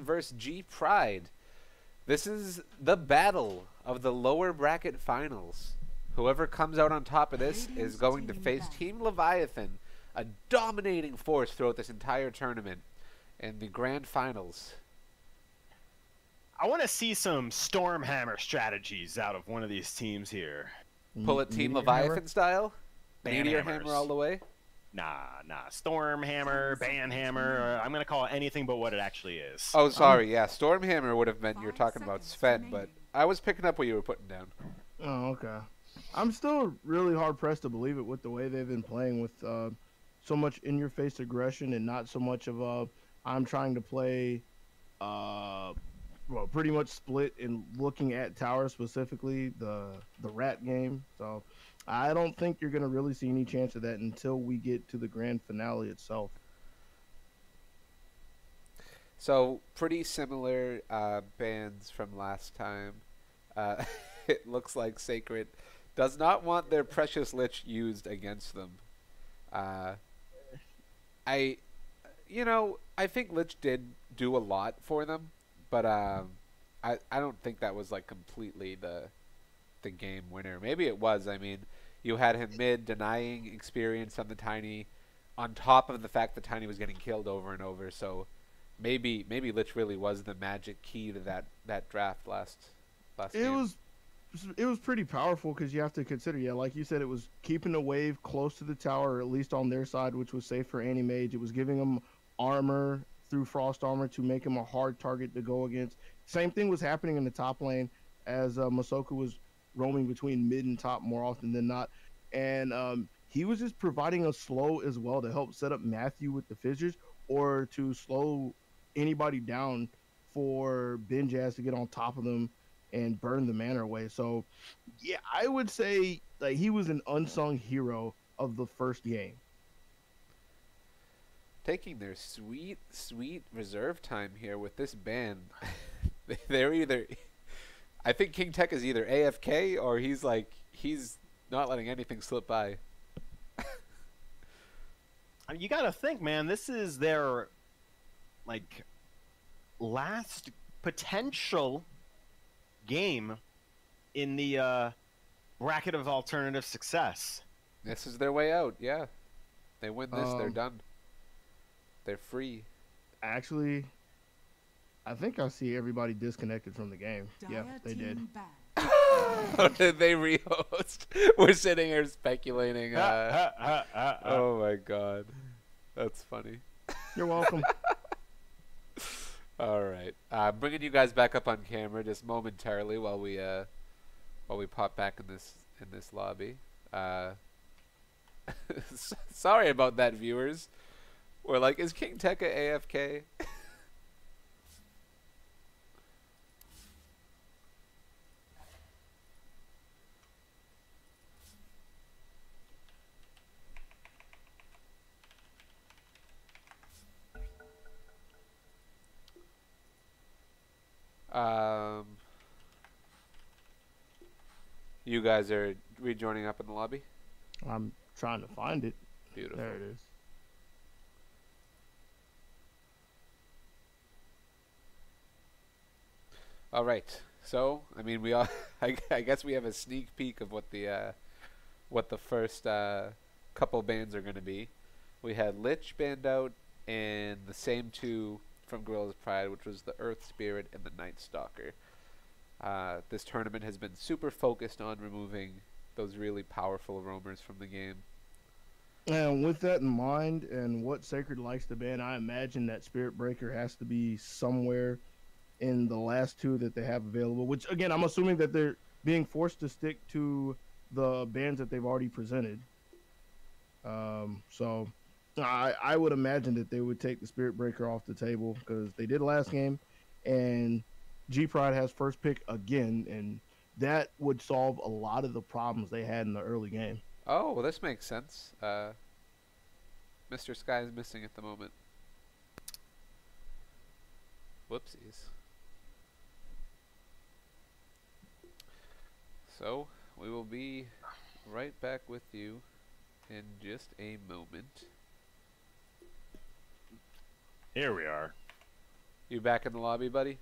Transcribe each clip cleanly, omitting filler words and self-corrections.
versus G Pride. This is the battle of the lower bracket finals. Whoever comes out on top of this is going to face Team Leviathan, a dominating force throughout this entire tournament, in the grand finals. I want to see some Stormhammer strategies out of one of these teams here. Pull it Team Leviathan style? Meteor Hammers. Hammer all the way? Nah. Stormhammer, Banhammer. I'm going to call it anything but what it actually is. Oh, sorry. Yeah, Stormhammer would have meant you were talking about Sven, but I was picking up what you were putting down. Oh, okay. I'm still really hard-pressed to believe it with the way they've been playing with so much in-your-face aggression and not so much of I'm trying to play well, pretty much split and looking at tower, specifically the rat game. So I don't think you're going to really see any chance of that until we get to the grand finale itself. So pretty similar bans from last time. It looks like Sacred does not want their precious Lich used against them. I think Lich did do a lot for them, but I don't think that was like completely the game winner. Maybe it was. I mean, you had him mid denying experience on the Tiny, on top of the fact that Tiny was getting killed over and over. So maybe Lich really was the magic key to that draft last game. It was pretty powerful because you have to consider, like you said, it was keeping the wave close to the tower, or at least on their side, which was safe for Anti-Mage. It was giving them armor through Frost Armor to make him a hard target to go against. Same thing was happening in the top lane as Masoka was roaming between mid and top more often than not. And he was just providing a slow as well to help set up Matthew with the fissures, or to slow anybody down for Benjaz to get on top of them and burn the mana away. So, yeah, I would say like he was an unsung hero of the first game. Taking their sweet reserve time here with this ban. They're either, I think King Tech is either AFK or he's not letting anything slip by. You got to think, man, this is their like last potential game in the bracket of alternative success. This is their way out. Yeah, they win this, they're done. They're free. Actually, I think I see everybody disconnected from the game. Yeah, they did. Oh, did they rehost? We're sitting here speculating. Oh my god, that's funny. You're welcome. All right, bringing you guys back up on camera just momentarily while we pop back in this lobby. Sorry about that, viewers. We're like, is King Tekka AFK? You guys are rejoining up in the lobby? I'm trying to find it. Beautiful. There it is. All right. So, I mean, we all I guess we have a sneak peek of what the first couple bands are going to be. We had Lich banned out, and the same two from Gorilla's Pride, which was the Earth Spirit and the Night Stalker. This tournament has been super focused on removing those really powerful roamers from the game. And with that in mind, and what Sacred likes to ban, I imagine that Spirit Breaker has to be somewhere in the last two that they have available, which again, I'm assuming that they're being forced to stick to the bans that they've already presented. So I would imagine that they would take the Spirit Breaker off the table because they did last game, and G Pride has first pick again, and that would solve a lot of the problems they had in the early game. Oh, well, this makes sense. Mr. Sky is missing at the moment. Whoopsies. So, we will be right back with you in just a moment. Here we are. You back in the lobby, buddy?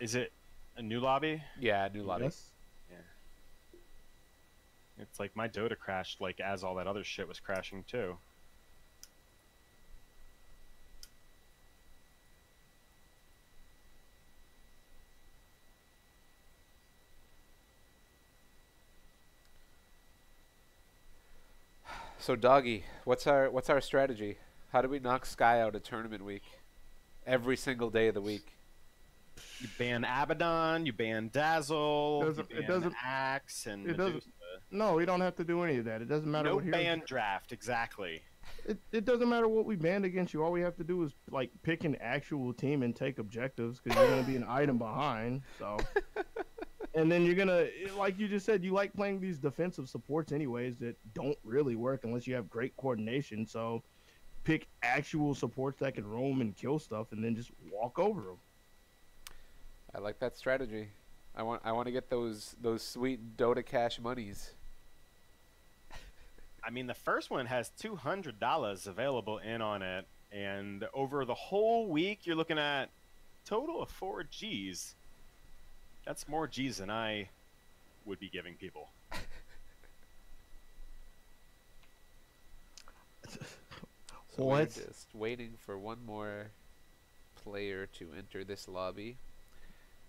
Is it a new lobby? Yeah, new lobby. Yes. Yeah. It's like my Dota crashed like as all that other shit was crashing too. So, Doggy, what's our strategy? How do we knock Sky out of tournament week? Every single day of the week. You ban Abaddon, you ban Dazzle, Doesn't- you it ban doesn't- Axe and it doesn't- Medusa. No, we don't have to do any of that. It doesn't matter No what hero. ban draft, exactly. It doesn't matter what we banned against you. All we have to do is like pick an actual team and take objectives because you're gonna be an item behind. So, and then you're gonna, like you just said, you like playing these defensive supports anyways that don't really work unless you have great coordination. So, pick actual supports that can roam and kill stuff, and then just walk over them. I like that strategy. I want to get those sweet Dota Cash monies. I mean, the first one has $200 available in on it, and over the whole week, you're looking at total of 4 G's. That's more G's than I would be giving people. So What? we're just waiting for one more player to enter this lobby,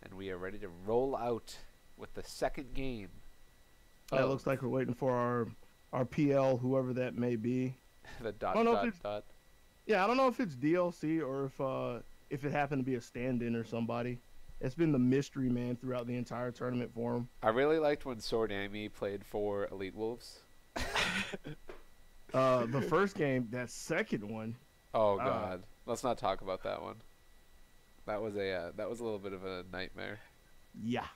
and we are ready to roll out with the second game. It looks like we're waiting for our PL, whoever that may be. The dot Oh, no, dot it's- dot. Yeah, I don't know if it's DLC or if it happened to be a stand-in or somebody. It's been the mystery man throughout the entire tournament for him. I really liked when Sword Amy played for Elite Wolves. The first game, that second one, Oh God, let's not talk about that one. That was a little bit of a nightmare. yeah.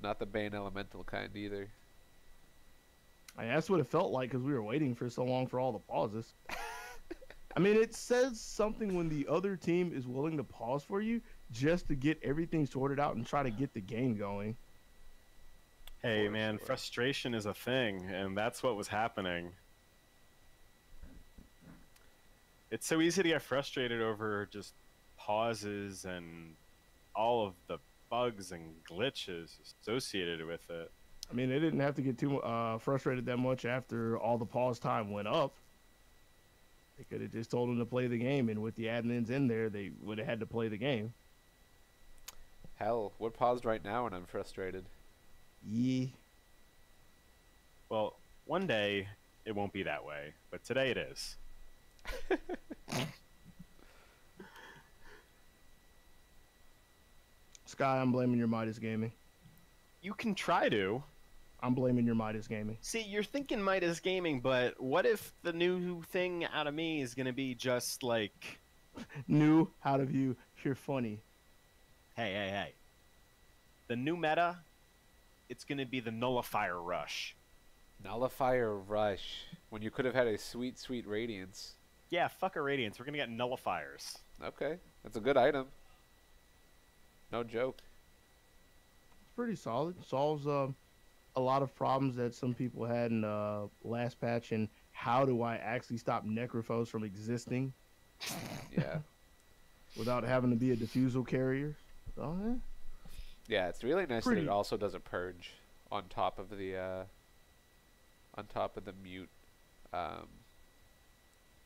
Not the Bane Elemental kind either. That's what it felt like because we were waiting for so long for all the pauses. I mean, it says something when the other team is willing to pause for you just to get everything sorted out and try to get the game going. Hey, For man, sure. frustration is a thing, and that's what was happening. It's so easy to get frustrated over just pauses and all of the bugs and glitches associated with it. I mean, they didn't have to get too frustrated that much after all the pause time went up. They could have just told them to play the game, and with the admins in there, they would have had to play the game. Hell, we're paused right now and I'm frustrated. Yeah. Well, one day it won't be that way, but today it is. Sky, I'm blaming your Midas Gaming. You can try to. I'm blaming your Midas Gaming. See, you're thinking Midas Gaming, but what if the new thing out of me is going to be just like, New out of you, you're funny. hey. The new meta, it's going to be the Nullifier Rush. Nullifier Rush. When you could have had a sweet, sweet Radiance. Yeah, fuck a Radiance. We're going to get Nullifiers. Okay, that's a good item. No joke. It's pretty solid. Solves a lot of problems that some people had in last patch. And how do I actually stop Necrophos from existing Yeah. without having to be a diffusal carrier? So, Yeah, it's really nice that Pretty- it also does a purge on top of the mute.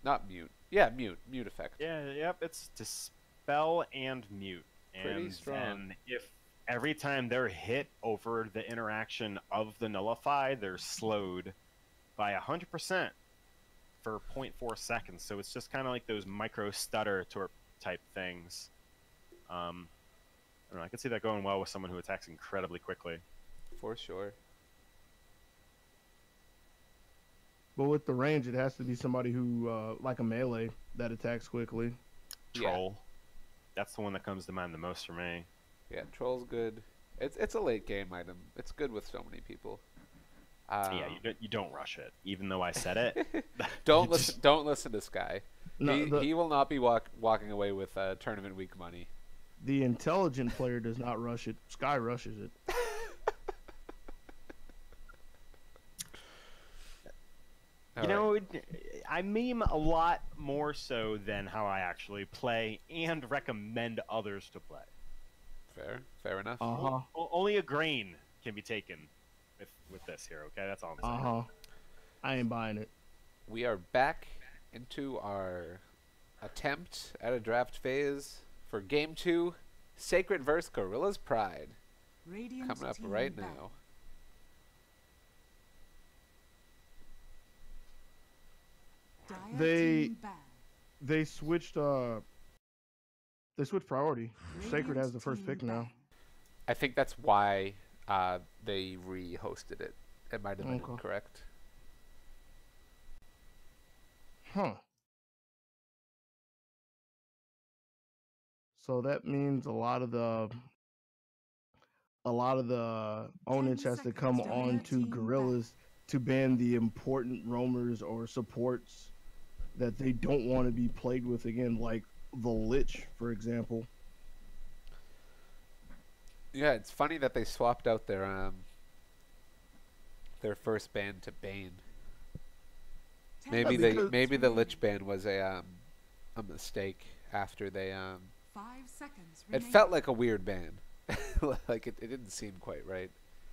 Not mute. Yeah, mute effect. Yeah, yep, it's Dispel and Mute. Pretty And strong. then if every time they're hit over the interaction of the Nullify, they're slowed by 100% for 0.4 seconds. So it's just kind of like those micro stutter type things. I don't know, I can see that going well with someone who attacks incredibly quickly. For sure. but with the range, it has to be somebody who, like a melee, that attacks quickly. Yeah. Troll. That's the one that comes to mind the most for me. Yeah, Troll's good. It's a late game item. It's good with so many people. Yeah, you don't rush it, even though I said it. Don't You just- listen. Don't listen to Sky. No, He will not be walking away with tournament week money. the intelligent player does not rush it. Sky rushes it. All You know, I meme a lot more so than how I actually play and recommend others to play. Fair enough. Only a grain can be taken with this here. Okay, that's all I'm saying. I ain't buying it. We are back into our attempt at a draft phase for Game 2, Sacred vs. Gorilla's Pride. Radiant Coming up team right back. now. Dire They- team back. They switched priority. Sacred Radiant has the first team pick now. back. I think that's why they re-hosted it. It might have been Okay. incorrect. Huh. So that means a lot of the onus has to seconds, come Dire on to team Gorillas to ban the important roamers or supports that they don't want to be played with again, like the Lich, for example. Yeah, it's funny that they swapped out their first ban to Bane. Maybe because- maybe the Lich ban was a mistake after they 5 seconds. It felt like a weird ban. Like it didn't seem quite right.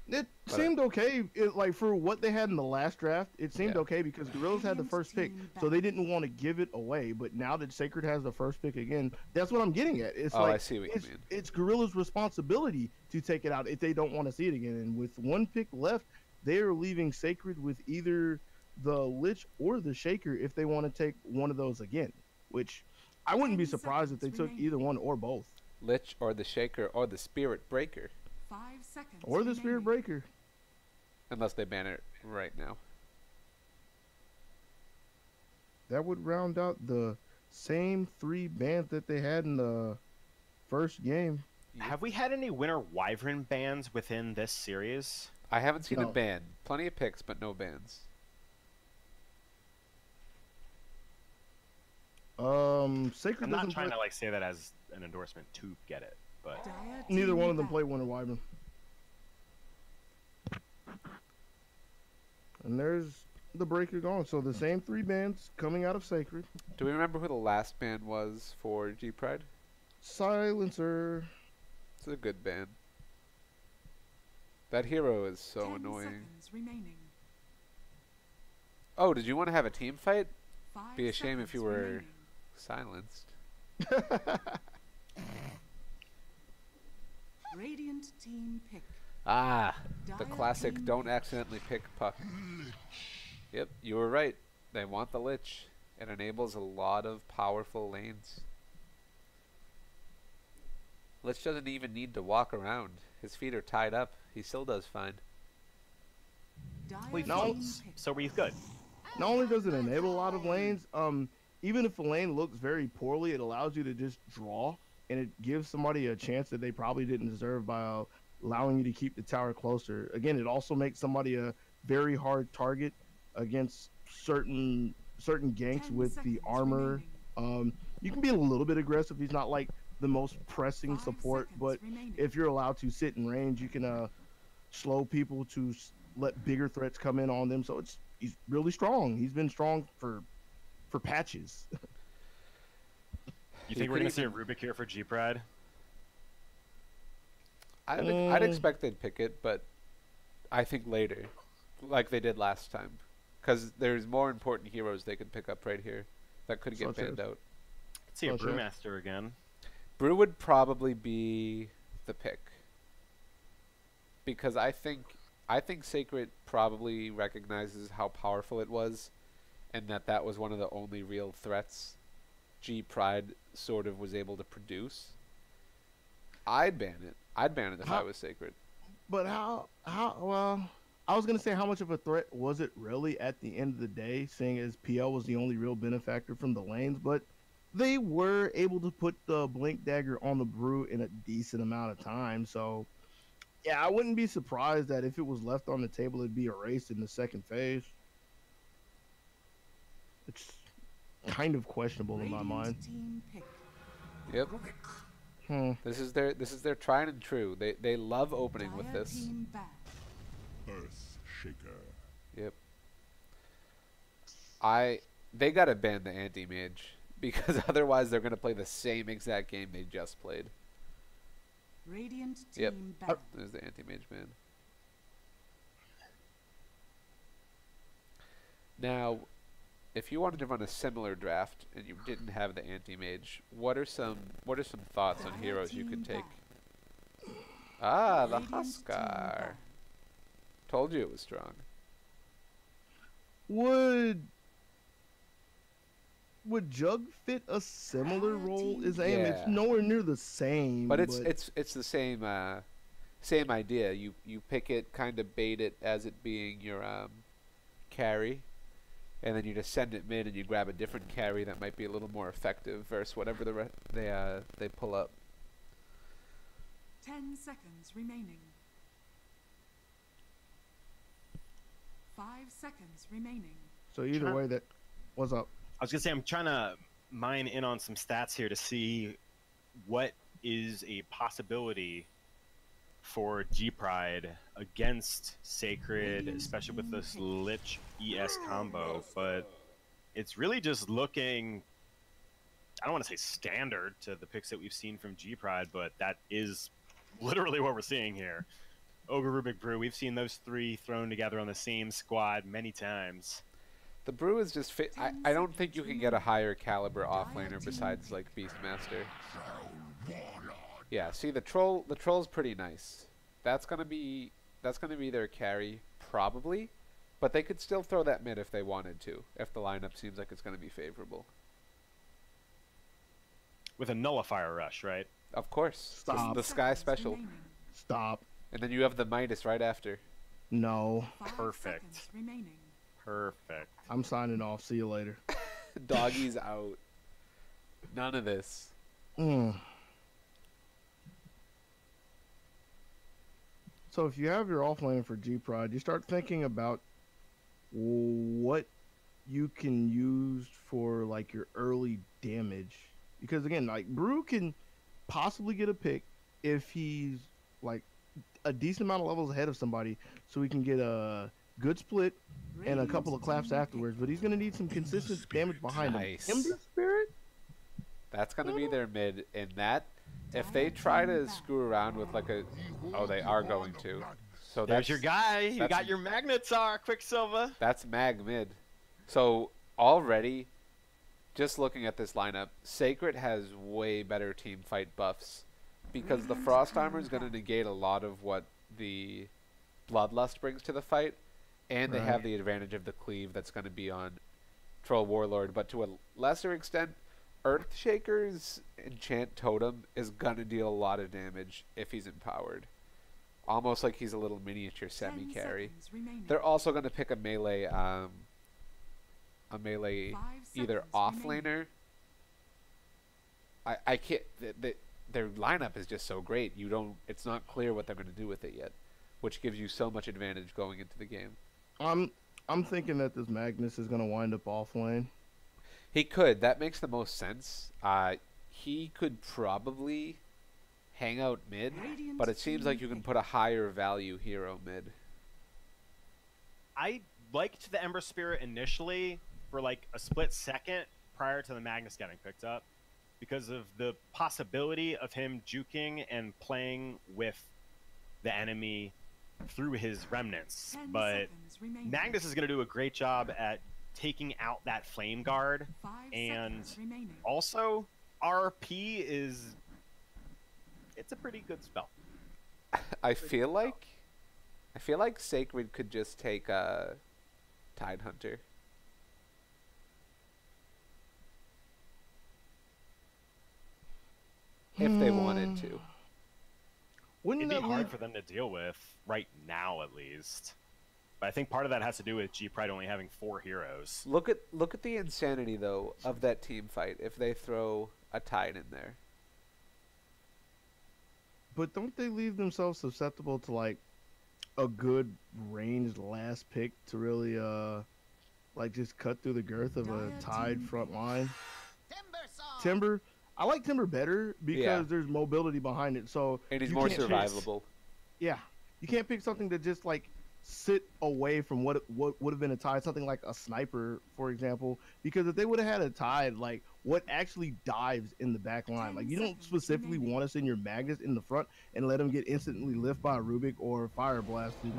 It But, seemed okay. Like for what they had in the last draft, it seemed Yeah. okay because Gorillas had the Radiant first pick, team so they back. didn't want to give it away. But now that Sacred has the first pick again, that's what I'm getting at. It's Oh, like I see what you mean. it's Gorillas' responsibility to take it out if they don't want to see it again. And with one pick left, they are leaving Sacred with either the Lich or the Shaker if they want to take one of those again. Which I wouldn't be 10 surprised if they seconds took remaining. either one or both, Lich or the Shaker or the Spirit Breaker, 5 seconds. or the Spirit remaining. Breaker. unless they ban it right now. That would round out the same 3 bans that they had in the first game. Have we had any Winter Wyvern bans within this series? I haven't seen a No. ban. Plenty of picks, but no bans. Sacred I'm not doesn't trying play. to like say that as an endorsement to get it, but Dire Neither team one of them back. play Winter Wyvern. And there's the breaker gone. So the same 3 bans coming out of Sacred. Do we remember who the last ban was for G Pride? Silencer. It's a good ban. That hero is so 10 annoying. seconds remaining. Oh, did you want to have a team fight? 5 Be a shame if you seconds were remaining. silenced. Radiant team pick. Ah, the Dire classic team don't pick. accidentally pick puck. Yep, you were right. They want the Lich. It enables a lot of powerful lanes. Lich doesn't even need to walk around. His feet are tied up. He still does fine. Dire we No. team floats, pick. so we're good. Not only does it enable a lot of lanes, even if a lane looks very poorly, it allows you to just draw, and it gives somebody a chance that they probably didn't deserve by allowing you to keep the tower closer. Again, it also makes somebody a very hard target against certain ganks 10 with the seconds armor. remaining. You can be a little bit aggressive. He's not like the most pressing 5 support, seconds but remaining. if you're allowed to sit in range, you can slow people to let bigger threats come in on them. So he's really strong. He's been strong for patches. You He think we're could gonna see a even- Rubik here for G Pride? I'd expect they'd pick it, but I think later, like they did last time, because there's more important heroes they could pick up right here that could get Such banned as? out. Let's see a Oh, sure. Brewmaster again. Brew would probably be the pick, because I think Sacred probably recognizes how powerful it was, and that was one of the only real threats G Pride sort of was able to produce. I'd ban it. I'd ban it if I How- was Sacred. But well, I was gonna say how much of a threat was it really at the end of the day, seeing as PL was the only real benefactor from the lanes, but they were able to put the Blink Dagger on the Brew in a decent amount of time. So yeah, I wouldn't be surprised that if it was left on the table, it'd be erased in the second phase. It's kind of questionable in my Radiant mind. team pick. Yep. This is their tried and true. They love opening with Dire this. team back. Earth Shaker. Yep. I they gotta ban the anti-mage because otherwise they're gonna play the same exact game they just played. Radiant Yep. team ban. There's the anti-mage ban. Now, if you wanted to run a similar draft and you didn't have the anti-mage, what are some thoughts on heroes you could take? Ah, the Radiant team Huskar. ban. Told you it was strong. Would Jug fit a similar role as Yeah. Aim? It's nowhere near the same. But it's the same idea. You pick it, kind of bait it as it being your carry, and then you just send it mid and you grab a different carry that might be a little more effective versus whatever they pull up. 10 seconds remaining. 5 seconds remaining. So either way, that what's up? I was gonna say I'm trying to mine in on some stats here to see what is a possibility for G Pride against Sacred, especially with this Lich ES combo. But it's really just looking, I don't want to say standard to the picks that we've seen from G Pride, but that is literally what we're seeing here. Ogre, Rubik, Brew, we've seen those three thrown together on the same squad many times. The Brew is just fit. I don't think you can get a higher caliber offlaner besides like Beastmaster. Yeah, see the troll's pretty nice. That's gonna be their carry probably, but they could still throw that mid if they wanted to, if the lineup seems like it's gonna be favorable. With a nullifier rush, right? Of course, Stop. the Sky Seconds special, remaining. Stop. and then you have the Midas right after. No. 5 Perfect. seconds remaining. Perfect. I'm signing off. See you later. Doggy's out. None of this. So if you have your offlaner for G Pride, you start thinking about what you can use for like your early damage. Because again, like Brew can possibly get a pick if he's like a decent amount of levels ahead of somebody, so he can get a good split and a couple of claps afterwards. But he's gonna need some consistent damage behind Nice. him. Timber Spirit? That's gonna be their mid, and that if they try to screw around with like a, they are going to. So There's your guy. You that's- got your Magnetar, Quicksilver. That's mag mid. So already, just looking at this lineup, Sacred has way better team fight buffs because the Frost Armor is going to negate a lot of what the Bloodlust brings to the fight, and they have Right. the advantage of the cleave that's going to be on Troll Warlord. But to a lesser extent, Earthshaker's Enchant Totem is going to deal a lot of damage if he's empowered. Almost like he's a little miniature 10 semi-carry. seconds remaining. They're also going to pick a melee 5 either seconds offlaner. remaining. I can't. Their lineup is just so great. It's not clear what they're going to do with it yet, which gives you so much advantage going into the game. I'm thinking that this Magnus is gonna wind up offlane. He could. That makes the most sense. He could probably hang out mid, Radiant but it seems like you can team put a higher value hero mid. I liked the Ember Spirit initially for like a split second prior to the Magnus getting picked up because of the possibility of him juking and playing with the enemy through his remnants. 10 But seconds remaining. Magnus is going to do a great job at taking out that Flame Guard. 5 and seconds remaining. Also, RP is... it's a pretty good spell. I feel like Sacred could just take a Tide Hunter. If they wanted to. Wouldn't It'd be that hard leave? for them to deal with right now, at least. But I think part of that has to do with G Pride only having 4 heroes. Look at the insanity though of that team fight if they throw a Tide in there. But don't they leave themselves susceptible to like a good ranged last pick to really like just cut through the girth of a Tide front line? Timber, I like Timber better because Yeah. there's mobility behind it. So And he's you more can't pick- survivable. Yeah, you can't pick something that just like sit away from what would have been a tide, something like a sniper, for example, because if they would have had a tide, like what actually dives in the back line, like you don't specifically want to send your Magnus in the front and let them get instantly lift by Rubik or fire blasted. You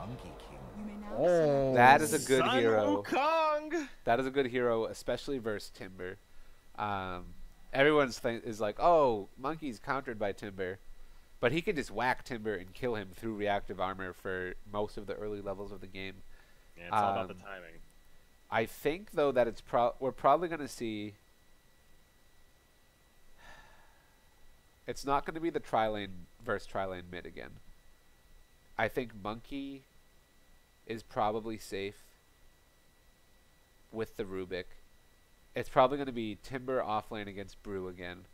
may now Oh, That is a good Sun hero. Wukong. That is a good hero, especially versus Timber. Everyone's thing is like, oh, Monkey's countered by Timber, but he can just whack Timber and kill him through reactive armor for most of the early levels of the game. Yeah, it's all about the timing. I think though that we're probably going to see. It's not going to be the tri-lane versus tri-lane mid again. I think Monkey is probably safe with the Rubik. It's probably going to be Timber offlane against Brew again.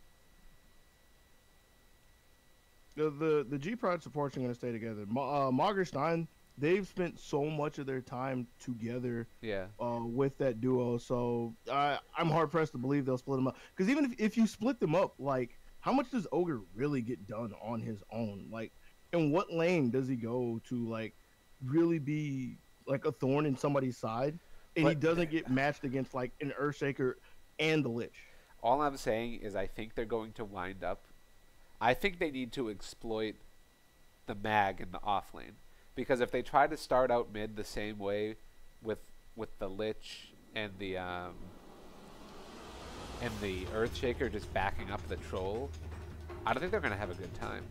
The G Pride supports are going to stay together. Magerstein, they've spent so much of their time together. Yeah. With that duo, so I'm hard pressed to believe they'll split them up. Because even if you split them up, like how much does Ogre really get done on his own? Like, in what lane does he go to like really be like a thorn in somebody's side? And he doesn't get matched against like an Earthshaker and the Lich. All I'm saying is I think they're going to wind up. I think they need to exploit the mag in the off lane. Because if they try to start out mid the same way with the Lich and the Earthshaker just backing up the Troll, I don't think they're going to have a good time.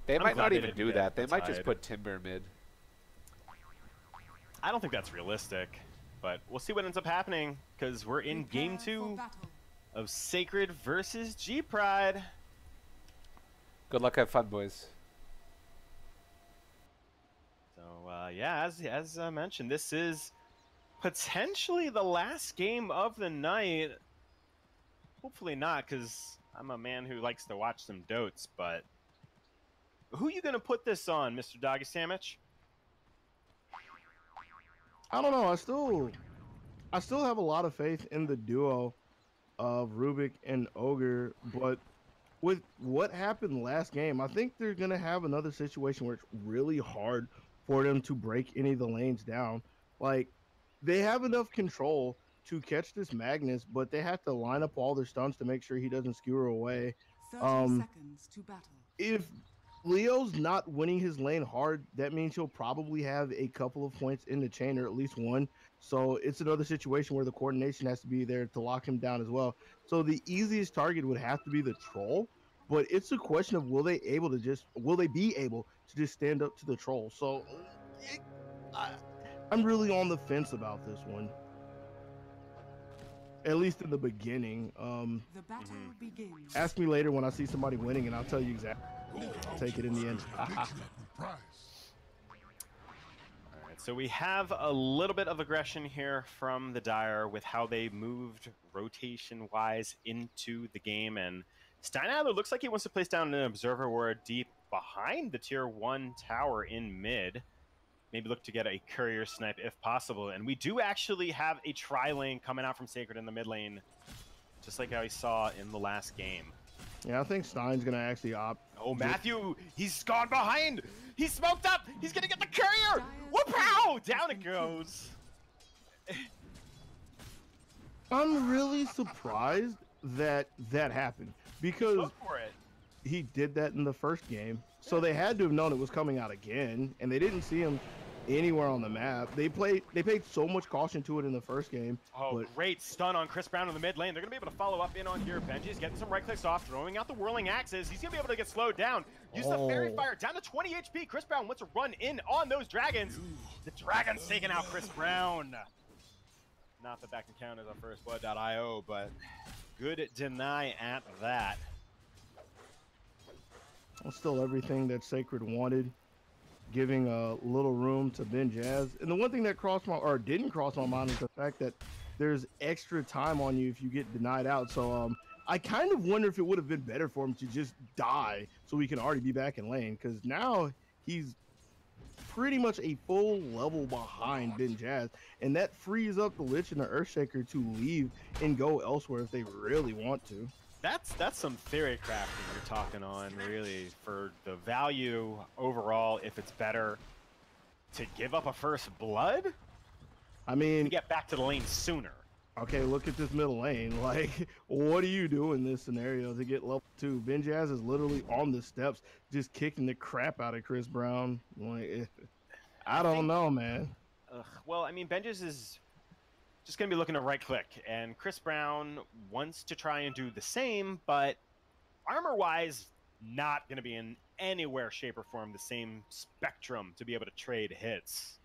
They might not even do that. They might just put Timber mid. I don't think that's realistic, but we'll see what ends up happening because we're in game 2 of Sacred versus G Pride. Good luck, have fun, boys. So yeah, as mentioned, this is potentially the last game of the night. Hopefully not, because I'm a man who likes to watch some dotes. But who you gonna put this on, Mr. Doggy Sandwich? I don't know. I still have a lot of faith in the duo of Rubik and Ogre, but with what happened last game, I think they're gonna have another situation where it's really hard for them to break any of the lanes down. Like, they have enough control to catch this Magnus, but they have to line up all their stunts to make sure he doesn't skewer away. 30 seconds to battle. If Leo's not winning his lane hard, that means he'll probably have a couple of points in the chain, or at least one. So it's another situation where the coordination has to be there to lock him down as well. So the easiest target would have to be the Troll, but it's a question of will they be able to just stand up to the Troll. So I'm really on the fence about this one, at least in the beginning. The battle begins. Ask me later when I see somebody winning, and I'll tell you exactly. I'll take it in the end. Alright, so we have a little bit of aggression here from the Dire with how they moved rotation-wise into the game, and Steinadler looks like he wants to place down an Observer Ward deep behind the Tier 1 tower in mid. Maybe look to get a courier snipe if possible, and we do actually have a tri-lane coming out from Sacred in the mid lane, just like how we saw in the last game. Yeah, I think Stein's gonna actually opt. Oh, Matthew, he's gone behind. He's smoked up. He's gonna get the courier. Whoop-pow! Down it goes. I'm really surprised that happened, because Go for it. he did that in the first game. So they had to have known it was coming out again, and they didn't see him anywhere on the map. They paid so much caution to it in the first game. Oh, but great stun on Chris Brown in the mid lane. They're going to be able to follow up in on here. Benji's getting some right clicks off, throwing out the whirling axes. He's going to be able to get slowed down. Use the Fairy Fire down to 20 HP. Chris Brown wants to run in on those dragons. The dragon's taking out Chris Brown. Not that can count as a first blood.io, but good deny at that. well, still everything that Sacred wanted, giving a little room to Ben Jazz. And the one thing that didn't cross my mind is the fact that there's extra time on you if you get denied out. So I kind of wonder if it would have been better for him to just die so he can already be back in lane, because now he's pretty much a full level behind Ben Jazz, and that frees up the Lich and the Earthshaker to leave and go elsewhere if they really want to. That's some theory crafting you're talking on, really, for the value overall. If it's better to give up a first blood, I to mean, get back to the lane sooner. okay, look at this middle lane. Like, what do you do in this scenario to get level 2? Benjaz is literally on the steps, just kicking the crap out of Chris Brown. Like, I don't know, man. Well, I mean, Benji's is just going to be looking to right click, and Chris Brown wants to try and do the same, but armor-wise, not going to be in anywhere, shape, or form the same spectrum to be able to trade hits.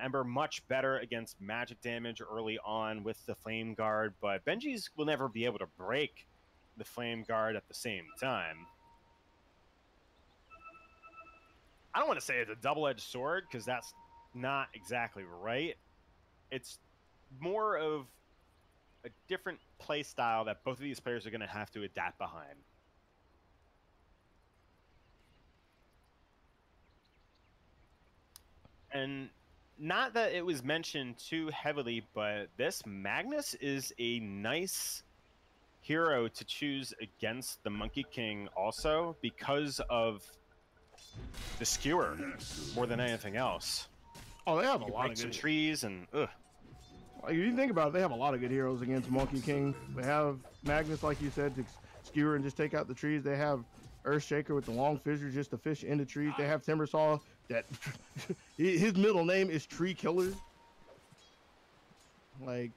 Ember much better against magic damage early on with the Flame Guard, but Benji's will never be able to break the Flame Guard at the same time. I don't want to say it's a double-edged sword, because that's not exactly right. It's more of a different play style that both of these players are going to have to adapt behind. And not that it was mentioned too heavily, but this Magnus is a nice hero to choose against the Monkey King also, because of the skewer more than anything else. Oh, they have a You lot break of some good trees and Like, if you think about it, they have a lot of good heroes against Monkey King. They have Magnus, like you said, to skewer and just take out the trees. They have Earthshaker with the long fissure just to fish into trees. They have Timbersaw that his middle name is Tree Killer. Like,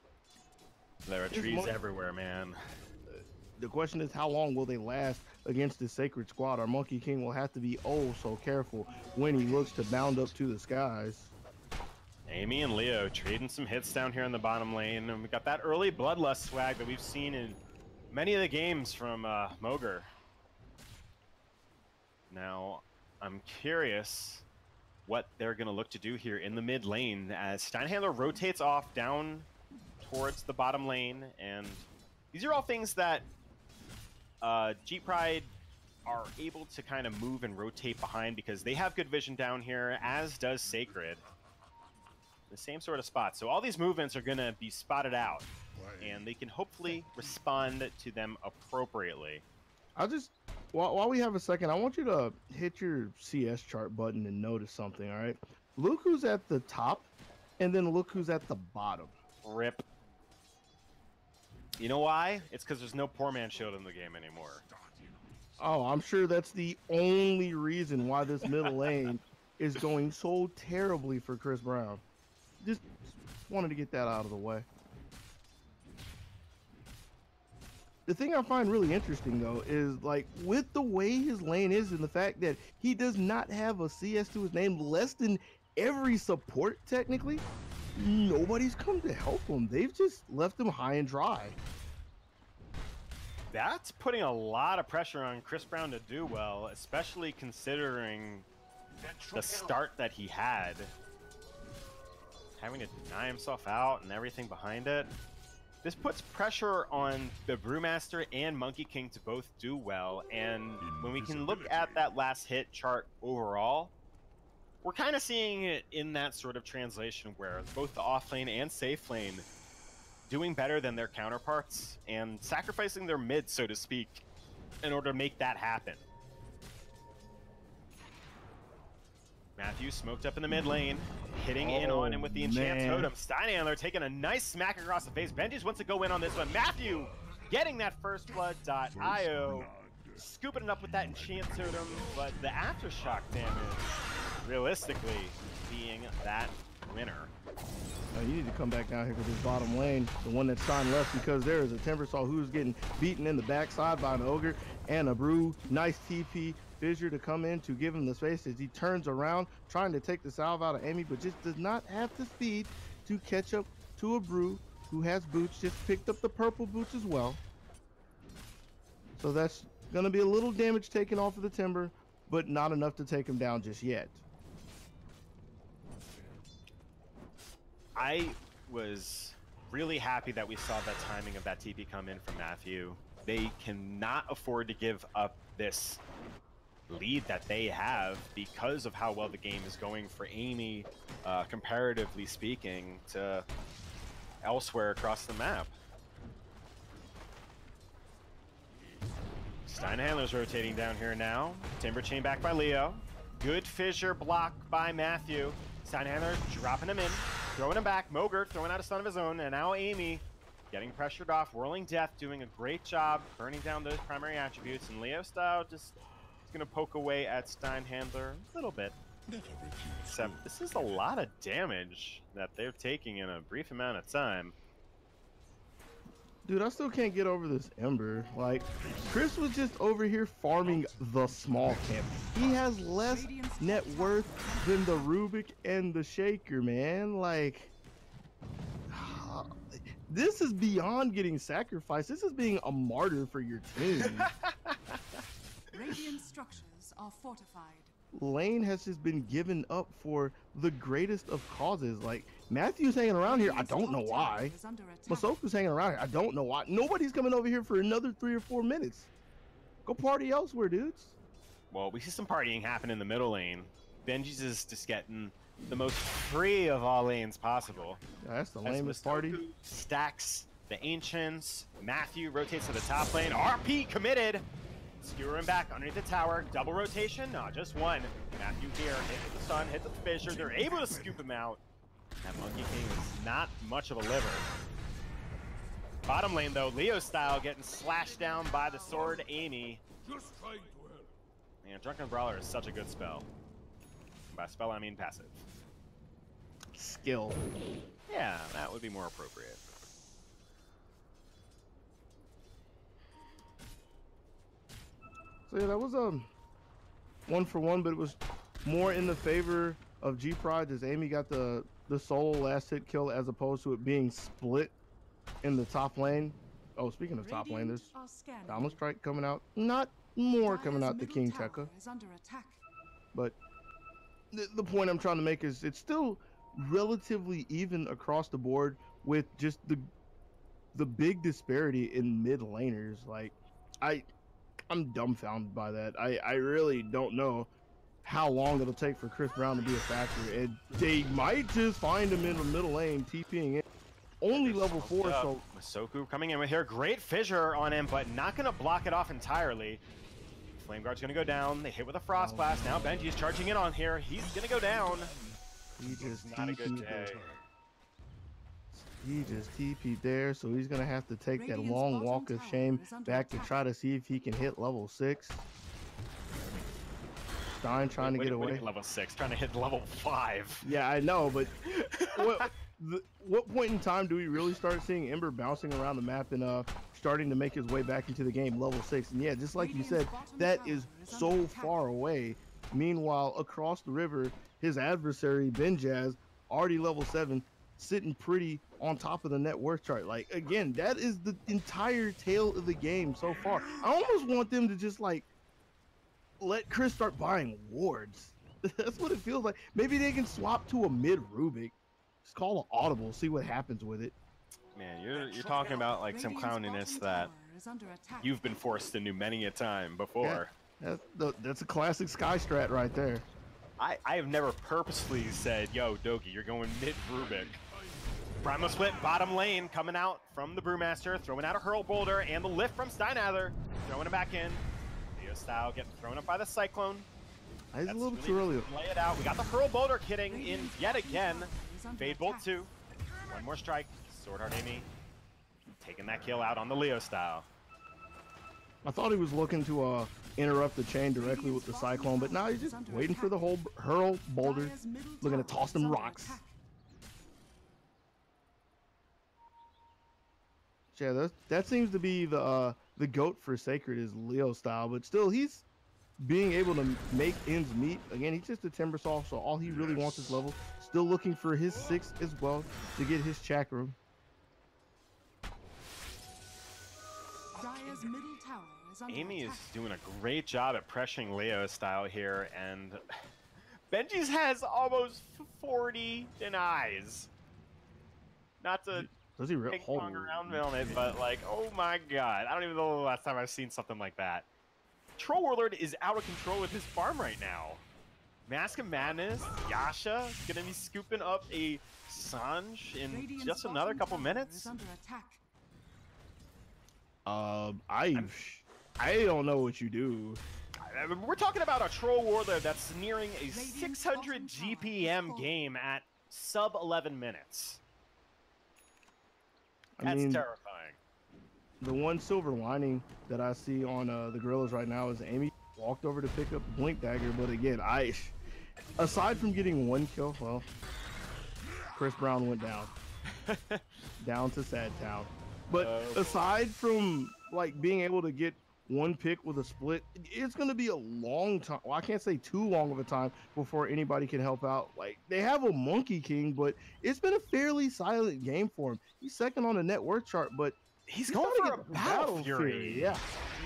there are trees everywhere, man. the question is, how long will they last against this Sacred Squad? Our Monkey King will have to be oh so careful when he looks to bound up to the skies. Amy and Leo trading some hits down here in the bottom lane, and we got that early Bloodlust swag that we've seen in many of the games from Moger. Now, I'm curious what they're going to look to do here in the mid lane as Steinhandler rotates off down towards the bottom lane, and these are all things that G-Pride are able to kind of move and rotate behind because they have good vision down here, as does Sacred. The same sort of spot. So all these movements are going to be spotted out, and they can hopefully respond to them appropriately. While we have a second, I want you to hit your CS chart button and notice something, all right? Look who's at the top, and then look who's at the bottom. Rip. You know why? It's because there's no poor man shield in the game anymore. Oh, I'm sure that's the only reason why this middle lane is going so terribly for Chris Brown. Just wanted to get that out of the way. The thing I find really interesting, though, is like with the way his lane is and the fact that he does not have a CS to his name less than every support, technically, nobody's come to help him. They've just left him high and dry. That's putting a lot of pressure on Chris Brown to do well, especially considering the start that he had. Having to deny himself out and everything behind it. This puts pressure on the Brewmaster and Monkey King to both do well, and when we can look at that last hit chart overall, we're kind of seeing it in that sort of translation where both the off lane and safe lane doing better than their counterparts and sacrificing their mid, so to speak, in order to make that happen. Matthew smoked up in the mid lane, hitting in on him with the enchant totem. Steinhandler taking a nice smack across the face. Benji's wants to go in on this one. Matthew getting that first blood.io, scooping it up with that enchant totem, but the aftershock damage, realistically, being that winner. You need to come back down here to this bottom lane, the one that Stein left, because there is a Timbersaw who's getting beaten in the backside by an Ogre and a Brew. Nice TP fissure to come in to give him the space as he turns around, trying to take the salve out of Amy, but just does not have the speed to catch up to a Brew who has boots, just picked up the purple boots as well. So that's going to be a little damage taken off of the Timber, but not enough to take him down just yet. I was really happy that we saw that timing of that TP come in from Matthew. They cannot afford to give up this lead that they have because of how well the game is going for Amy, comparatively speaking, to elsewhere across the map. Steinhandler's rotating down here now. Timber chain back by Leo. Good fissure block by Matthew. Steinhandler dropping him in, throwing him back. Mogert throwing out a stun of his own, and now Amy getting pressured off. Whirling Death doing a great job burning down those primary attributes, and Leo style just is going to poke away at Steinhandler a little bit. Except this is a lot of damage that they're taking in a brief amount of time. Dude, I still can't get over this Ember. Like, Chris was just over here farming the small camp. He has less net worth than the Rubik and the Shaker, man. Like, this is beyond getting sacrificed. This is being a martyr for your team. Radiant structures are fortified. Lane has just been given up for the greatest of causes. Like, Matthew's hanging around here. I don't know why. Masoku's hanging around here. I don't know why. Nobody's coming over here for another 3 or 4 minutes. Go party elsewhere, dudes. Well, we see some partying happen in the middle lane. Benji's is just getting the most free of all lanes possible. Yeah, that's the As lamest Masoku party. stacks the Ancients. Matthew rotates to the top lane. RP committed. Skewering back underneath the tower. Double rotation, not just one. Matthew here, hit with the stun, hit the fissure. They're able to scoop him out. That Monkey King is not much of a liver. Bottom lane though, Leo style getting slashed down by the sword Amy. Man, Drunken Brawler is such a good spell. By spell I mean passive. Skill. Yeah, that would be more appropriate. So yeah, that was 1-for-1, but it was more in the favor of G-Pride as Amy got the solo last hit kill as opposed to it being split in the top lane. Oh, speaking of top lane, there's Dominant Strike coming out. Not more coming out the King Tekka. But the point I'm trying to make is it's still relatively even across the board with just the big disparity in mid laners. Like, I'm dumbfounded by that. I really don't know how long it'll take for Chris Brown to be a factor, and they might just find him in the middle lane, TPing in. Only level 4, so Masoku coming in with here. Great fissure on him, but not going to block it off entirely. Flame Guard's going to go down. They hit with a Frost Blast. Now Benji's charging in on here. He's going to go down. he just Not a good TP'd day. He just TP'd there, so he's gonna have to take that long walk of shame back to try to see if he can hit level 6. Stein trying to get away. Level 6, trying to hit level 5. Yeah, I know, but what point in time do we really start seeing Ember bouncing around the map and starting to make his way back into the game, level 6? And yeah, just like you said, that is so far away. Meanwhile, across the river, his adversary, Benjaz, already level 7, sitting pretty on top of the net worth chart. Like, again, that is the entire tale of the game so far. I almost want them to just, like, let Chris start buying wards. That's what it feels like. Maybe they can swap to a mid Rubik. Just call an audible, see what happens with it. Man, you're talking about like some clowniness that you've been forced into many a time before. Yeah, that's a classic Sky strat right there. I have never purposely said, yo, Dogi, you're going mid Rubik. Primal Split, bottom lane, coming out from the Brewmaster, throwing out a Hurl Boulder, and the lift from Steinadler, throwing it back in. Leo style getting thrown up by the Cyclone. It's a little too early. Lay it out. We got the Hurl Boulder hitting in yet again. Fade Bolt 2. One more strike. Sword Art Amy taking that kill out on the Leo style. I thought he was looking to interrupt the chain directly with the Cyclone, but now he's just waiting for the whole Hurl Boulder, looking to toss them rocks. Yeah, that seems to be the GOAT for Sacred is Leo style, but still he's being able to make ends meet. Again, he's just a Timbersaw, so all he really wants is level. Still looking for his 6 as well to get his chakra. Dire's middle tower is under Amy is attack. doing a great job at pressuring Leo style here, and Benji's has almost 40 denies. Not to Does he really? ping pong around on it, but like, oh my god, I don't even know the last time I've seen something like that. Troll Warlord is out of control with his farm right now. Mask of Madness, Yasha is gonna be scooping up a Sanj in Radiant's just another bottom couple tower minutes. is under attack. I don't know what you do. We're talking about a Troll Warlord that's nearing a 600 GPM game at sub 11 minutes. That's terrifying. The one silver lining that I see on the Gorillas right now is Amy walked over to pick up the Blink Dagger, but again, aside from getting one kill, well, Chris Brown went down. Down to Sad Town. But aside from like being able to get one pick with a split, it's going to be a long time. Well, I can't say too long of a time before anybody can help out. Like, they have a Monkey King, but it's been a fairly silent game for him. He's second on the net worth chart, but he's going for a Battle Fury. Yeah.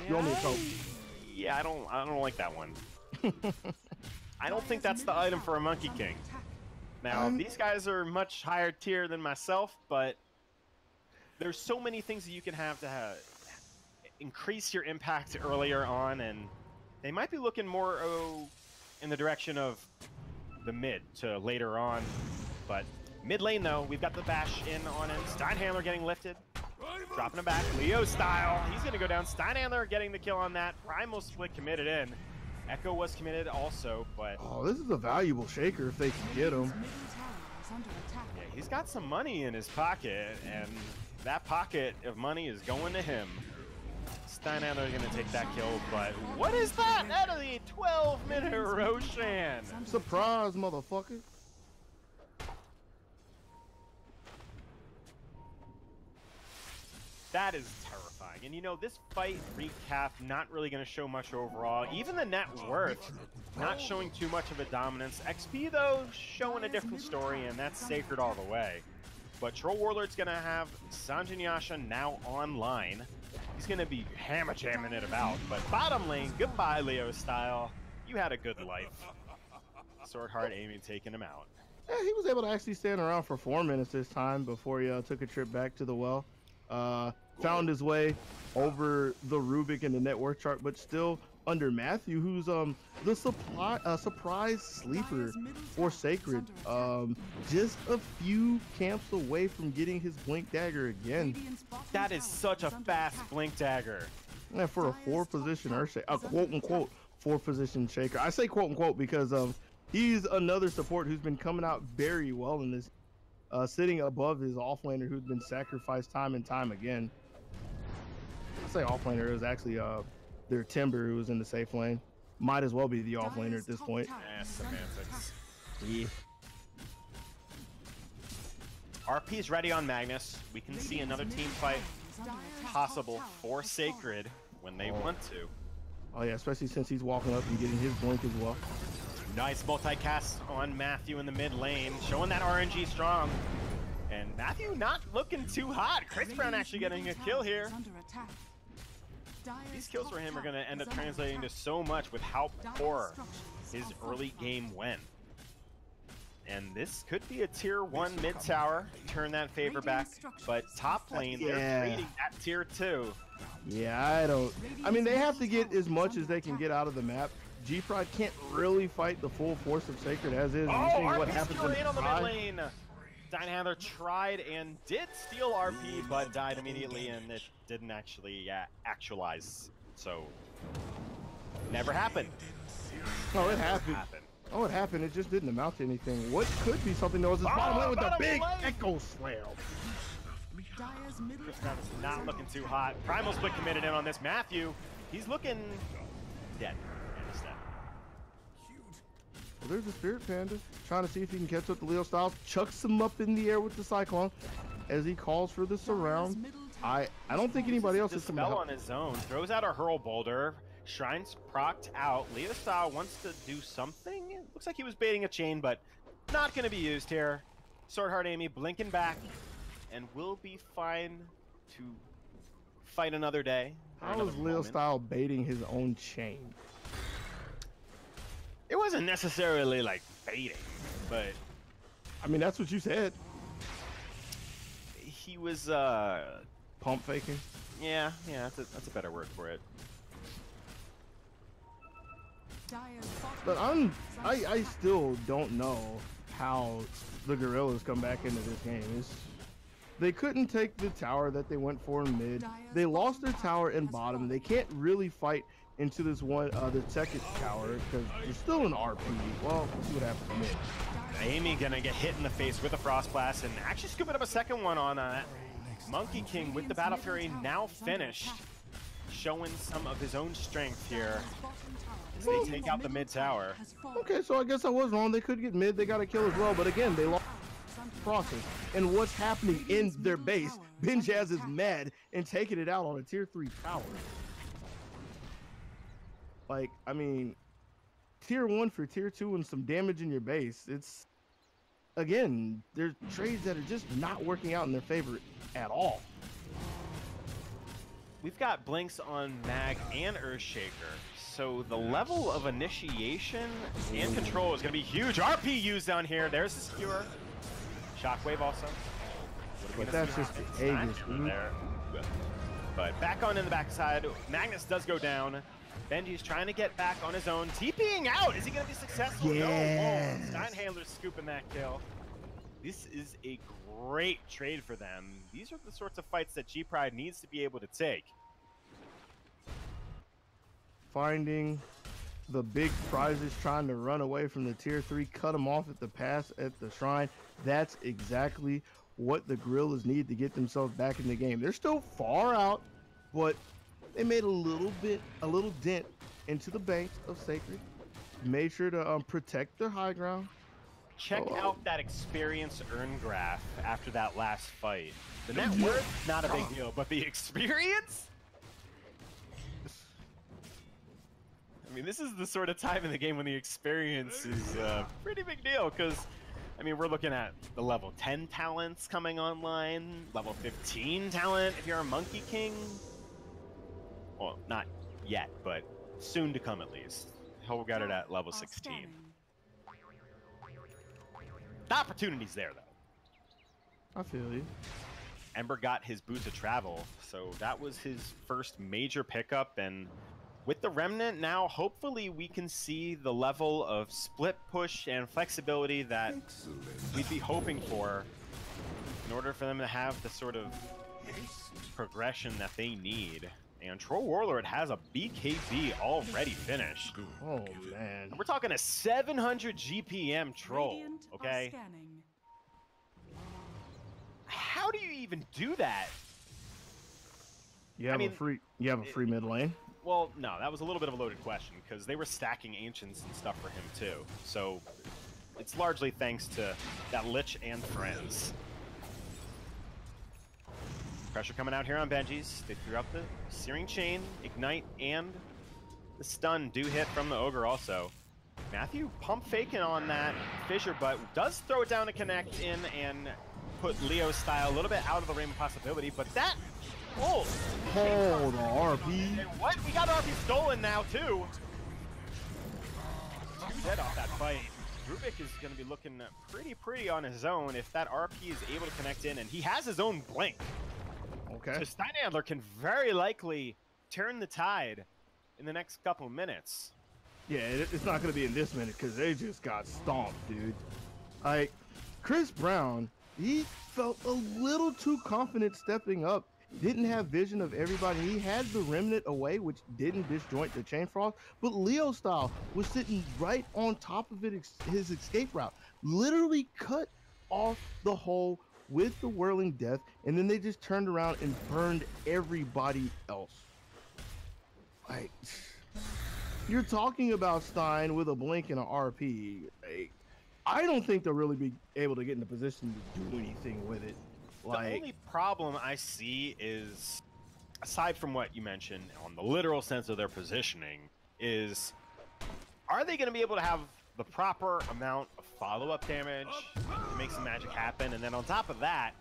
You want me to help? Yeah, I don't like that one. I don't think that's the item for a Monkey King. Now, these guys are much higher tier than myself, but there's so many things that you can have to increase your impact earlier on, and they might be looking more in the direction of the mid to later on. But mid lane, though, we've got the bash in on him. Steinhandler getting lifted, dropping him back. Leo style, he's going to go down. Steinhandler getting the kill on that. Primal Split committed in. Echo was committed also, but... Oh, this is a valuable shaker if they can get him. Yeah, he's got some money in his pocket, and that pocket of money is going to him. Steinhandler going to take that kill, but what is that? Out of the 12-minute Roshan. Surprise, motherfucker. That is terrifying. And you know, this fight recap not really going to show much overall. Even the net worth not showing too much of a dominance. XP though showing a different story, and that's sacred all the way. But Troll Warlord's going to have Sanjin Yasha now online. He's going to be hammer jamming it about. But bottom lane, goodbye Leo style. You had a good life. Sword Heart aiming taking him out. Yeah, he was able to actually stand around for 4 minutes this time before he took a trip back to the well. Found his way over the Rubik in the net worth chart, but still under Matthew, who's the surprise sleeper for Sacred. Just a few camps away from getting his Blink Dagger again. That is such a fast Blink Dagger. Yeah, for a 4-position Earth Shaker, a quote-unquote 4-position Shaker. I say quote-unquote because he's another support who's been coming out very well in this, sitting above his offlaner who's been sacrificed time and time again. I say offlaner, it was actually their Timber who was in the safe lane. Might as well be the offlaner at this point. Semantics. Yeah. RP's ready on Magnus. We can see another team fight possible for Sacred when they want to. Oh yeah, especially since he's walking up and getting his blink as well. Nice multicast on Matthew in the mid lane, showing that RNG strong. And Matthew not looking too hot. Chris Brown actually getting a kill here. These kills for him are going to end up translating to so much with how poor his early game went. And this could be a tier 1 mid tower, turn that favor back. But top lane, they're trading at tier 2. Yeah, I mean, they have to get as much as they can get out of the map. G-Pride can't really fight the full force of Sacred as is. What happens in on the mid lane. Steinhandler tried and did steal RP, but died immediately, and it didn't actually actualize. So, never happened. Oh, it happened. Oh, it happened. It just didn't amount to anything. What could be something that was his bottom lane with the big Echo Slam. Chris Brown is not looking too hot. Primal Split committed in on this. Matthew, he's looking dead. Well, there's the Spirit Panda trying to see if he can catch up to Leo Styles. Chucks him up in the air with the Cyclone as he calls for the surround. I don't think anybody else is coming out on his own. Throws out a Hurl Boulder. Shrine's procced out. Leo Style wants to do something. It looks like he was baiting a chain, but not going to be used here. Sword Heart Amy blinking back, and will be fine to fight another day. How is Leo Style baiting his own chain? It wasn't necessarily like baiting, but I mean, that's what you said. He was pump faking. Yeah, that's a better word for it. But I still don't know how the Gorillas come back into this game. They couldn't take the tower that they went for in mid. They lost their tower in bottom. They can't really fight into this one, the second tower, because there's still an RP. Well, we'll see what happens in mid. Amy gonna get hit in the face with a Frost Blast and actually scooping up a second one on Monkey King with the Battle Fury now finished, showing some of his own strength here as they take out the mid tower. Okay, so I guess I was wrong. They could get mid. They got a kill as well, but again, they lost process. And what's happening in their base? Benjaz is mad and taking it out on a tier 3 tower. Like, I mean, tier 1 for tier 2 and some damage in your base. It's, again, there's trades that are just not working out in their favor at all. We've got blinks on Mag and Earthshaker, so the level of initiation and control is going to be huge. RP used down here. There's the skewer. Shockwave also. But that's just the Aegis, there. But back on in the backside, Magnus does go down. Benji's trying to get back on his own. TPing out. Is he going to be successful? Yes. No. Steinhandler's scooping that kill. This is a great trade for them. These are the sorts of fights that G-Pride needs to be able to take. Finding the big prizes, trying to run away from the tier 3, cut them off at the pass at the shrine. That's exactly what the Guerrillas need to get themselves back in the game. They're still far out, but they made a little dent into the banks of Sacred. Made sure to protect their high ground. Check out that experience earn graph after that last fight. The net worth, not a big deal, but the experience? I mean, this is the sort of time in the game when the experience is a pretty big deal, because, I mean, we're looking at the level 10 talents coming online, level 15 talent if you're a Monkey King. Well, not yet, but soon to come at least. He'll get it at level 16. The opportunity's there, though. I feel you. Ember got his boot to travel, so that was his first major pickup, and with the Remnant now, hopefully we can see the level of split push and flexibility that we'd be hoping for in order for them to have the sort of progression that they need. And Troll Warlord has a BKB already finished. Oh, man. And we're talking a 700 GPM Troll, okay? How do you even do that? You have a free mid lane? Well, no, that was a little bit of a loaded question because they were stacking Ancients and stuff for him too. So it's largely thanks to that Lich and friends. Pressure coming out here on Benji's. They threw out the Searing Chain, Ignite, and the stun do hit from the Ogre also. Matthew pump faking on that Fissure, but does throw it down to connect in and put Leo's style a little bit out of the realm of possibility, but that ult. Oh, the RP. And what? We got RP stolen now, too. 2 dead off that fight. Rubik is going to be looking pretty on his own if that RP is able to connect in, and he has his own blink. Okay. So Steinhandler can very likely turn the tide in the next couple of minutes. Yeah, it's not going to be in this minute because they just got stomped, dude. Like, Chris Brown, he felt a little too confident stepping up. Didn't have vision of everybody. He had the Remnant away, which didn't disjoint the Chain Frost, but Leo style was sitting right on top of it, his escape route. Literally cut off the hole with the Whirling Death, and then they just turned around and burned everybody else. Like, you're talking about Stein with a blink and an RP. Like, I don't think they'll really be able to get in a position to do anything with it. Like, the only problem I see is, aside from what you mentioned on the literal sense of their positioning, is are they going to be able to have the proper amount of follow-up damage to make some magic happen? And then on top of that,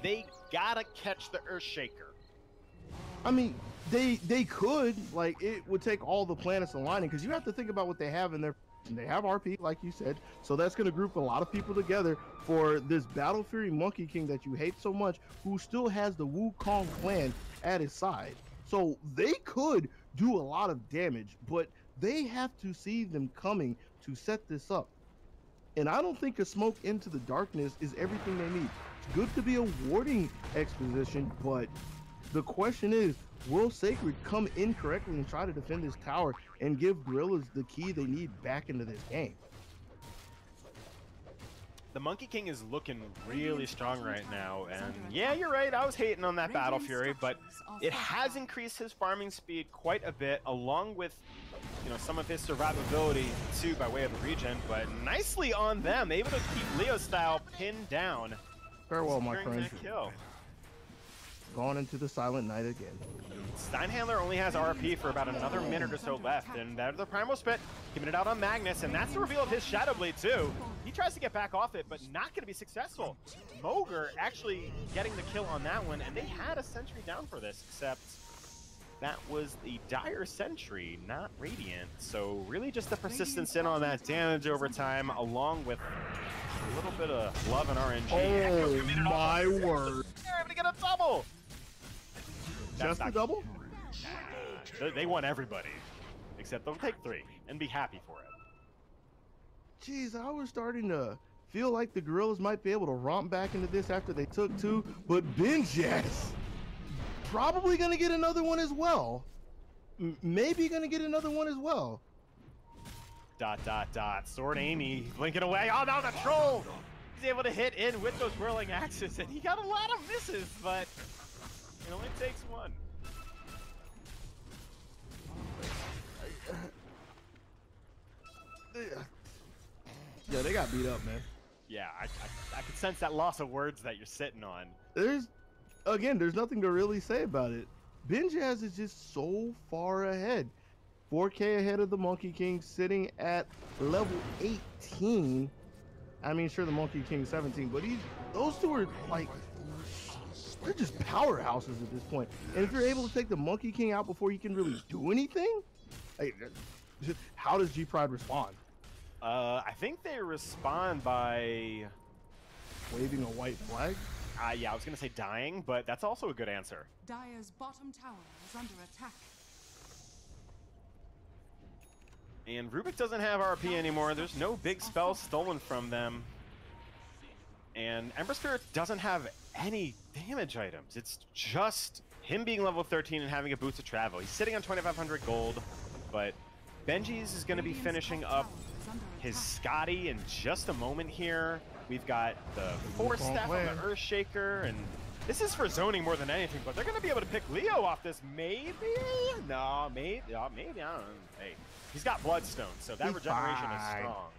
they gotta catch the Earthshaker. I mean, they could, like, it would take all the planets aligning, because you have to think about what they have in their. They have RP, like you said, so that's going to group a lot of people together for this Battle Fury Monkey King that you hate so much, who still has the Wukong clan at his side. So they could do a lot of damage, but they have to see them coming to set this up. And I don't think a smoke into the darkness is everything they need. good to be a warding exposition, but the question is, will Sacred come in correctly and try to defend this tower and give Gorillas the key they need back into this game? The Monkey King is looking really strong right now, and yeah, you're right, I was hating on that Battle Fury, but it has increased his farming speed quite a bit, along with, you know, some of his survivability too by way of the regen, but nicely on them, able to keep Leo style pinned down. Farewell, my securing friend. that kill. Gone into the Silent Night again. Steinhandler only has RP for about another minute or so left, and there's the Primal Spit, giving it out on Magnus, and that's the reveal of his Shadow Blade too. He tries to get back off it, but not going to be successful. Moger actually getting the kill on that one, and they had a sentry down for this, except that was the Dire Sentry, not Radiant. So really just the persistence in on that damage over time, along with a little bit of love and RNG. Oh my word. They're able to get a double! Just a double? Nah, they want everybody, except they'll take 3 and be happy for it. Jeez, I was starting to feel like the Gorillas might be able to romp back into this after they took 2, but Benjaz probably going to get another one as well. Maybe going to get another one as well. ... Sword Amy blinking away. Oh no, the troll! He's able to hit in with those whirling axes, and he got a lot of misses, but it only takes 1. Yeah, they got beat up, man. Yeah, I could sense that loss of words that you're sitting on. There's nothing to really say about it. Benjaz is just so far ahead. 4K ahead of the Monkey King, sitting at level 18. I mean, sure, the Monkey King's 17, but those two are like, they're just powerhouses at this point. And if you're able to take the Monkey King out before he can really do anything, like, how does G Pride respond? I think they respond by waving a white flag? Yeah, I was gonna say dying, but that's also a good answer. Dire's bottom tower is under attack. And Rubik doesn't have RP anymore. There's no big spells stolen from them. And Ember Spirit doesn't have any damage items. It's just him being level 13 and having a boost of travel. He's sitting on 2,500 gold, but Benji's is going to be finishing up his Scotty in just a moment here. We've got the Force Staff on the Earthshaker, and this is for zoning more than anything, but they're going to be able to pick Leo off this, maybe? No, maybe, maybe, I don't know. Hey, he's got Bloodstone, so that regeneration is strong.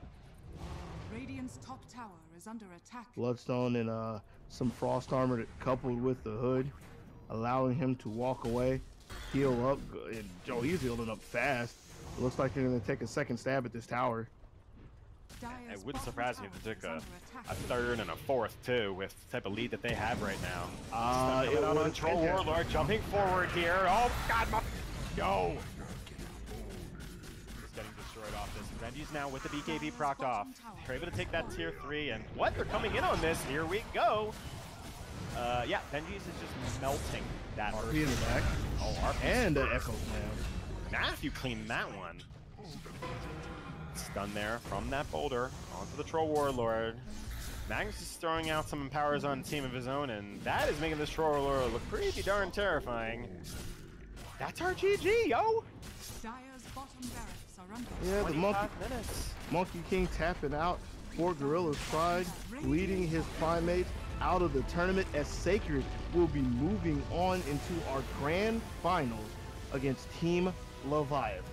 Radiant's top tower is under attack. Bloodstone and some Frost Armor coupled with the Hood, allowing him to walk away, heal up, and he's healing up fast. It looks like they're going to take a second stab at this tower. It wouldn't surprise me if they took a third and a fourth too, with the type of lead that they have right now. It on Control Warlord jumping forward here. Oh God, no! He's getting destroyed off this. Benji's now with the BKB procced off. They're able to take that tier 3, and what? They're coming in on this. Here we go. Yeah, Benji's is just melting that RP in the back. Oh, RP and an Echo Slam. Now if you clean that one. Stun there from that boulder onto the Troll Warlord. Magnus is throwing out some empowers on a team of his own, and that is making this Troll Warlord look pretty darn terrifying. That's our GG, yo! Dire's bottom barracks are under Yeah, the Monkey King tapping out for Gorilla's Pride, leading his primates out of the tournament, as Sacred will be moving on into our grand finals against Team Leviathan.